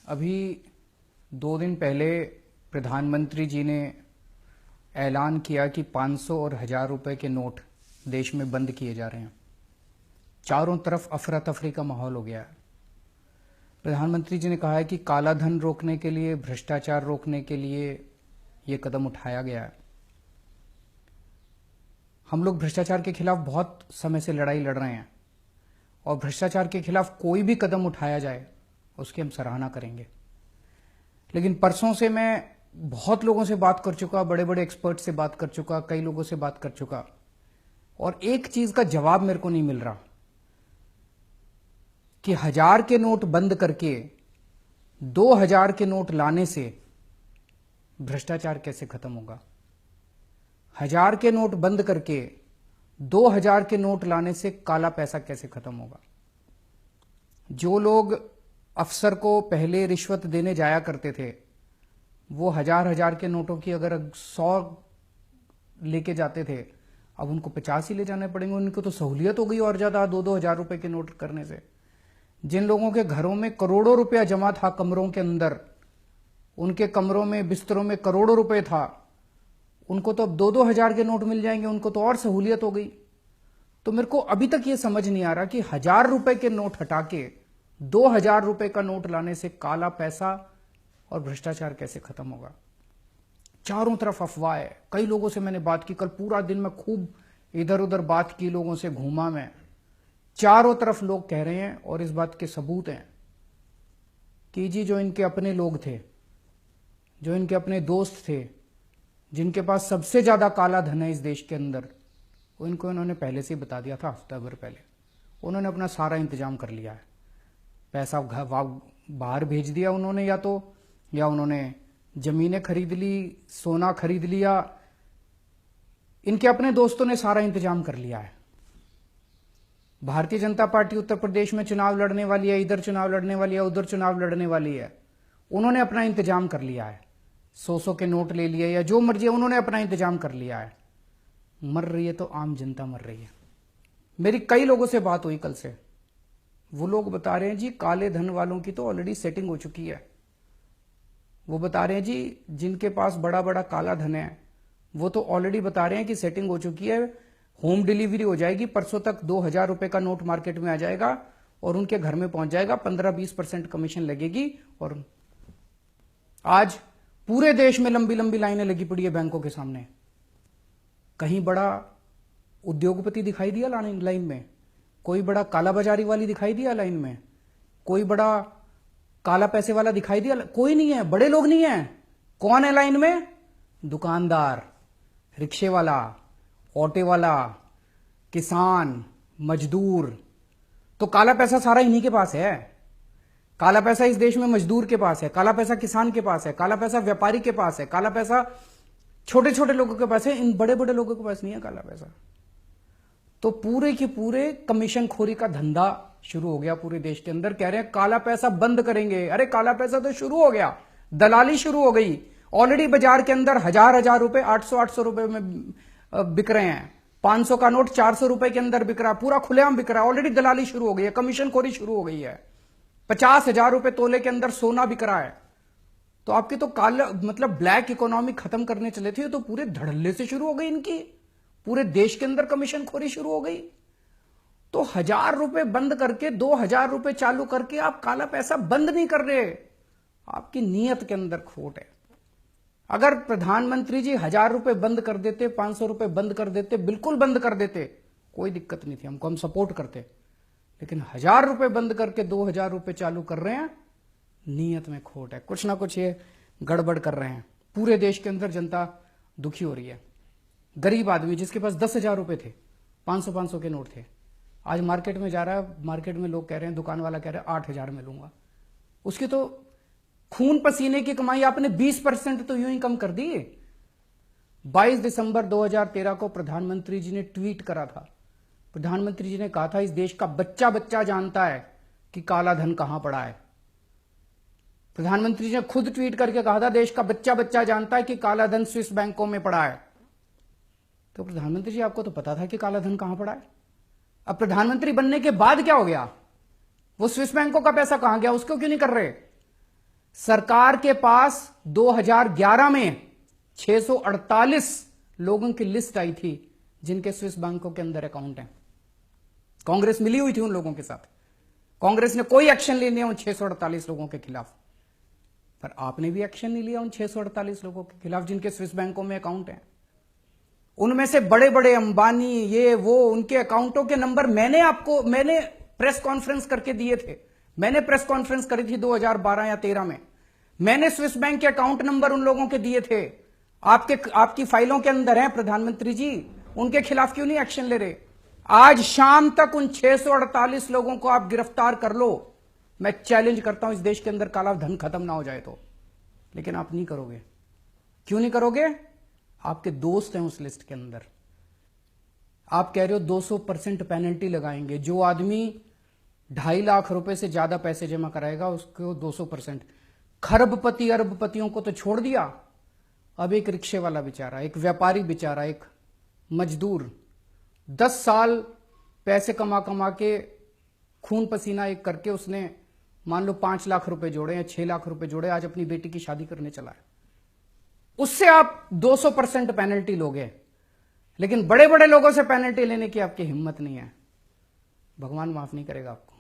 अभी 2 दिन पहले प्रधानमंत्री जी ने ऐलान किया कि 500 और 1000 रुपए के नोट देश में बंद किए जा रहे हैं। चारों तरफ अफरा तफरी का माहौल हो गया है। प्रधानमंत्री जी ने कहा है कि काला धन रोकने के लिए, भ्रष्टाचार रोकने के लिए ये कदम उठाया गया है। हम लोग भ्रष्टाचार के खिलाफ बहुत समय से लड़ाई लड़ रहे हैं और भ्रष्टाचार के खिलाफ कोई भी कदम उठाया जाए उसकी हम सराहना करेंगे। लेकिन परसों से मैं बहुत लोगों से बात कर चुका, बड़े बड़े एक्सपर्ट से बात कर चुका, कई लोगों से बात कर चुका, और एक चीज का जवाब मेरे को नहीं मिल रहा कि 1000 के नोट बंद करके 2000 के नोट लाने से भ्रष्टाचार कैसे खत्म होगा। 1000 के नोट बंद करके 2000 के नोट लाने से काला पैसा कैसे खत्म होगा। जो लोग अफसर को पहले रिश्वत देने जाया करते थे, वो 1000 के नोटों की अगर 100 लेके जाते थे, अब उनको 50 ही ले जाने पड़ेंगे। उनको तो सहूलियत हो गई और ज्यादा 2-2 हजार रुपए के नोट करने से। जिन लोगों के घरों में करोड़ों रुपया जमा था कमरों के अंदर, उनके कमरों में, बिस्तरों में करोड़ों रुपए था, उनको तो अब 2-2 हजार के नोट मिल जाएंगे, उनको तो और सहूलियत हो गई। तो मेरे को अभी तक ये समझ नहीं आ रहा कि 1000 रुपए के नोट हटा के 2000 रुपए का नोट लाने से काला पैसा और भ्रष्टाचार कैसे खत्म होगा। चारों तरफ अफवाह है। कई लोगों से मैंने बात की, कल पूरा दिन मैं खूब इधर उधर बात की, लोगों से घूमा मैं। चारों तरफ लोग कह रहे हैं और इस बात के सबूत हैं कि जी जो इनके अपने लोग थे, जो इनके अपने दोस्त थे, जिनके पास सबसे ज्यादा काला धन है इस देश के अंदर, वो इनको इन्होंने पहले से ही बता दिया था, हफ्ता भर पहले। उन्होंने अपना सारा इंतजाम कर लिया है। पैसा बाहर भेज दिया उन्होंने, या उन्होंने जमीनें खरीद ली, सोना खरीद लिया। इनके अपने दोस्तों ने सारा इंतजाम कर लिया है। भारतीय जनता पार्टी उत्तर प्रदेश में चुनाव लड़ने वाली है, इधर चुनाव लड़ने वाली है, उधर चुनाव लड़ने वाली है। उन्होंने अपना इंतजाम कर लिया है। 100 के नोट ले लिए या जो मर्जी है, उन्होंने अपना इंतजाम कर लिया है। मर रही है तो आम जनता मर रही है। मेरी कई लोगों से बात हुई कल से, वो लोग बता रहे हैं जी काले धन वालों की तो ऑलरेडी सेटिंग हो चुकी है। वो बता रहे हैं जी जिनके पास बड़ा बड़ा काला धन है वो तो ऑलरेडी बता रहे हैं कि सेटिंग हो चुकी है, होम डिलीवरी हो जाएगी, परसों तक 2000 रुपए का नोट मार्केट में आ जाएगा और उनके घर में पहुंच जाएगा, 15-20% कमीशन लगेगी। और आज पूरे देश में लंबी लंबी लाइनें लगी पड़ी है बैंकों के सामने। कहीं बड़ा उद्योगपति दिखाई दिया लाइन में? कोई बड़ा काला बाजारी वाली दिखाई दिया लाइन में? कोई बड़ा काला पैसे वाला दिखाई दिया? कोई नहीं है, बड़े लोग नहीं है। कौन है लाइन में? दुकानदार, रिक्शे वाला, ऑटो वाला, किसान, मजदूर। तो काला पैसा सारा इन्हीं के पास है। काला पैसा इस देश में मजदूर के पास है, काला पैसा किसान के पास है, काला पैसा व्यापारी के पास है, काला पैसा छोटे छोटे लोगों के पास है। इन बड़े बड़े लोगों के पास नहीं है काला पैसा। तो पूरे के पूरे कमीशन खोरी का धंधा शुरू हो गया पूरे देश के अंदर। कह रहे हैं काला पैसा बंद करेंगे। अरे काला पैसा तो शुरू हो गया, दलाली शुरू हो गई। ऑलरेडी बाजार के अंदर 1000 रुपए 800 रुपए में बिक रहे हैं। 500 का नोट 400 रुपए के अंदर बिक रहा, पूरा खुलेआम बिक रहा है। ऑलरेडी दलाली शुरू हो गई है, कमीशन खोरी शुरू हो गई है। 50,000 रुपए तोले के अंदर सोना बिक रहा है। तो आपकी तो काला मतलब ब्लैक इकोनॉमी खत्म करने चले थे, तो पूरे धड़ल्ले से शुरू हो गई इनकी। पूरे देश के अंदर कमीशन खोरी शुरू हो गई। तो 1000 रुपए बंद करके 2000 रुपए चालू करके आप काला पैसा बंद नहीं कर रहे। आपकी नीयत के अंदर खोट है। अगर प्रधानमंत्री जी 1000 रुपए बंद कर देते, 500 रुपए बंद कर देते, बिल्कुल बंद कर देते, कोई दिक्कत नहीं थी, हमको, हम सपोर्ट करते। लेकिन 1000 रुपए बंद करके 2000 रुपए चालू कर रहे हैं, नीयत में खोट है। कुछ ना कुछ ये गड़बड़ कर रहे हैं। पूरे देश के अंदर जनता दुखी हो रही है। गरीब आदमी जिसके पास 10,000 रुपए थे, 500 के नोट थे, आज मार्केट में जा रहा है, मार्केट में लोग कह रहे हैं, दुकान वाला कह रहे हैं 8000 में लूंगा। उसकी तो खून पसीने की कमाई आपने 20% तो यूं ही कम कर दी। 22 दिसंबर 2013 को प्रधानमंत्री जी ने ट्वीट करा था। प्रधानमंत्री जी ने कहा था इस देश का बच्चा बच्चा जानता है कि काला धन कहां पड़ा है। प्रधानमंत्री जी ने खुद ट्वीट करके कहा था देश का बच्चा बच्चा जानता है कि काला धन स्विस बैंकों में पड़ा है। तो प्रधानमंत्री जी आपको तो पता था कि काला धन कहां पड़ा है। अब प्रधानमंत्री बनने के बाद क्या हो गया? वो स्विस बैंकों का पैसा कहां गया? उसको क्यों नहीं कर रहे? सरकार के पास 2011 में 648 लोगों की लिस्ट आई थी जिनके स्विस बैंकों के अंदर अकाउंट हैं। कांग्रेस मिली हुई थी उन लोगों के साथ। कांग्रेस ने कोई एक्शन नहीं लिया उन 648 लोगों के खिलाफ, पर आपने भी एक्शन नहीं लिया उन 648 लोगों के खिलाफ जिनके स्विस बैंकों में अकाउंट हैं। उनमें से बड़े बड़े अंबानी, ये वो, उनके अकाउंटों के नंबर मैंने प्रेस कॉन्फ्रेंस करके दिए थे। मैंने प्रेस कॉन्फ्रेंस करी थी 2012 या 13 में। मैंने स्विस बैंक के अकाउंट नंबर उन लोगों के दिए थे। आपकी फाइलों के अंदर हैं प्रधानमंत्री जी। उनके खिलाफ क्यों नहीं एक्शन ले रहे? आज शाम तक उन 648 लोगों को आप गिरफ्तार कर लो। मैं चैलेंज करता हूं इस देश के अंदर काला धन खत्म ना हो जाए तो। लेकिन आप नहीं करोगे। क्यों नहीं करोगे? आपके दोस्त हैं उस लिस्ट के अंदर। आप कह रहे हो 200% पेनल्टी लगाएंगे। जो आदमी 2.5 लाख रुपए से ज्यादा पैसे जमा कराएगा उसको 200%। खरबपति अरबपतियों को तो छोड़ दिया, अब एक रिक्शे वाला बेचारा, एक व्यापारी बेचारा, एक मजदूर 10 साल पैसे कमा कमा के खून पसीना एक करके उसने मान लो 5 लाख रुपए जोड़े या 6 लाख रुपए जोड़े, आज अपनी बेटी की शादी करने चला है। उससे आप 200% पेनल्टी लोगे, लेकिन बड़े बड़े लोगों से पेनल्टी लेने की आपकी हिम्मत नहीं है। भगवान माफ नहीं करेगा आपको।